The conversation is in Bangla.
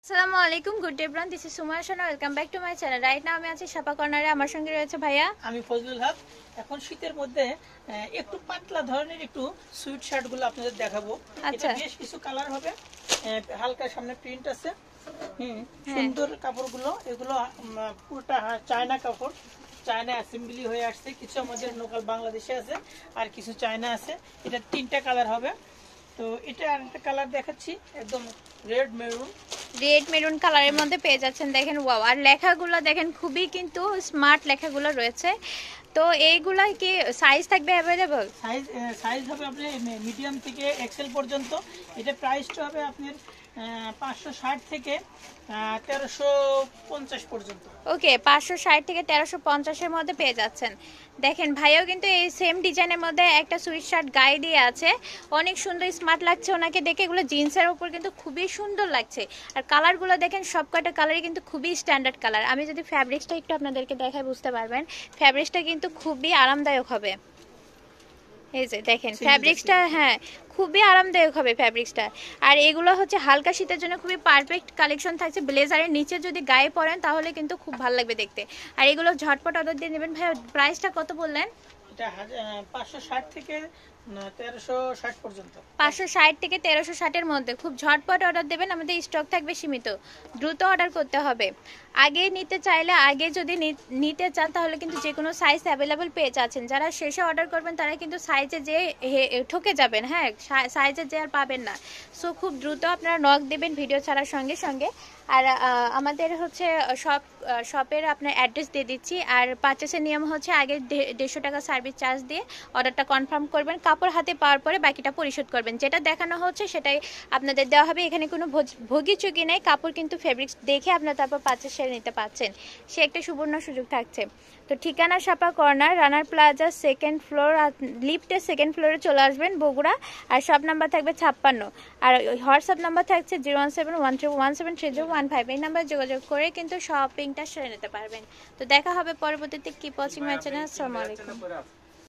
আসসালামু আলাইকুম, good day everyone, this is Sumaiya শানা, welcome back to my channel. Right now আমি আছি শাপা কর্নারে, আমার সঙ্গে রয়েছে ভাইয়া। আমি ফজলুল হক। এখন শীতের মধ্যে একটু পাতলা ধরনের একটু সুইট শার্ট গুলো আপনাদের দেখাবো। আচ্ছা, বেশ কিছু কালার হবে, হালকা সামনে প্রিন্ট আছে, সুন্দর কাপড়গুলো। এগুলো পুরোটা চায়না কাপড়, চায়না অ্যাসেম্বলি হয়ে আসছে। কিছু আমাদের লোকাল বাংলাদেশে আছে আর কিছু চায়না আছে। এটা 3টা কালার হবে। তো এটা আরেকটা কালার দেখাচ্ছি, একদম রেড মেরুন কালারের মধ্যে পেয়ে যাচ্ছেন। দেখেন ওয়াও, আর লেখাগুলো দেখেন খুবই কিন্তু স্মার্ট লেখাগুলো রয়েছে। তো এইগুলা কি সাইজ থাকবে অ্যাভেলেবল? সাইজ হবে আপনার মিডিয়াম থেকে এক্সেল পর্যন্ত। এটা প্রাইসটা হবে আপনার 560 থেকে 1350 পর্যন্ত। ওকে, 560 থেকে 1350 এর মধ্যে পেয়ে যাচ্ছেন। দেখেন ভাইয়াও কিন্তু এই সেম ডিজাইনের মধ্যে একটা সুইট শার্ট গায়ে দিয়ে আছে, অনেক সুন্দর স্মার্ট লাগছে ওনাকে দেখে। এগুলো জিন্সের উপর কিন্তু খুবই সুন্দর লাগছে। আর কালারগুলো দেখেন, সবকটা কালারই কিন্তু খুবই স্ট্যান্ডার্ড কালার। আমি যদি ফ্যাব্রিক্সটা একটু আপনাদেরকে দেখাই বুঝতে পারবেন, ফ্যাব্রিক্সটা কিন্তু খুবই আরামদায়ক হবে। এই যে দেখেন ফ্যাব্রিক্সটা, হ্যাঁ খুবই আরামদায়ক হবে ফ্যাব্রিক্সটা। আর এগুলো হচ্ছে হালকা শীতের জন্য খুবই পারফেক্ট কালেকশন থাকছে। ব্লেজারের নিচে যদি গায়ে পরেন তাহলে কিন্তু খুব ভালো লাগবে দেখতে। আর এগুলো ঝটপট অর্ডার দিয়ে নেবেন। ভাই প্রাইসটা কত বললেন? এটা 560 থেকে 1360 পর্যন্ত। 560 থেকে 1360 এর মধ্যে খুব ঝটপট অর্ডার দেবেন, আমাদের স্টক থাকবে সীমিত, দ্রুত অর্ডার করতে হবে। আগে নিতে চাইলে, আগে যদি নিতে চান তাহলে কিন্তু যে কোনো সাইজ অ্যাভেলেবল পেয়ে যাচ্ছেন। যারা শেষে অর্ডার করবেন তারা কিন্তু সাইজে যে ঠকে যাবেন, হ্যাঁ সাইজে যে আর পাবেন না। সো খুব দ্রুত আপনারা নক দেবেন ভিডিও ছাড়ার সঙ্গে সঙ্গে। আর আমাদের হচ্ছে শপের আপনার অ্যাড্রেস দিয়ে দিচ্ছি। আর পারচেসের নিয়ম হচ্ছে আগে 150 টাকা সার্ভিস চার্জ দিয়ে অর্ডারটা কনফার্ম করবেন। কাপড় হাতে পাওয়ার পরে বাকিটা পরিশোধ করবেন। যেটা দেখানো হচ্ছে সেটাই আপনাদের দেওয়া হবে। এখানে কোনো ভোগিচুকি নেই, কাপড় কিন্তু ফেব্রিক্স দেখে আপনারা তারপর পারচেস সেরে নিতে পারছেন। সে একটা সুবর্ণ সুযোগ থাকছে। তো ঠিকানা শাপা কর্নার, রানার প্লাজা 2nd ফ্লোর, লিফটের 2nd ফ্লোরে চলে আসবেন, বগুড়া। আর সব নাম্বার থাকবে 56। আর হোয়াটসঅ্যাপ নাম্বার থাকছে 01713173015। এই নাম্বারে যোগাযোগ করে কিন্তু শপিংটা সেরে নিতে পারবেন। তো দেখা হবে পরবর্তীতে। Keep watching my channel. আসসালামু আলাইকুম।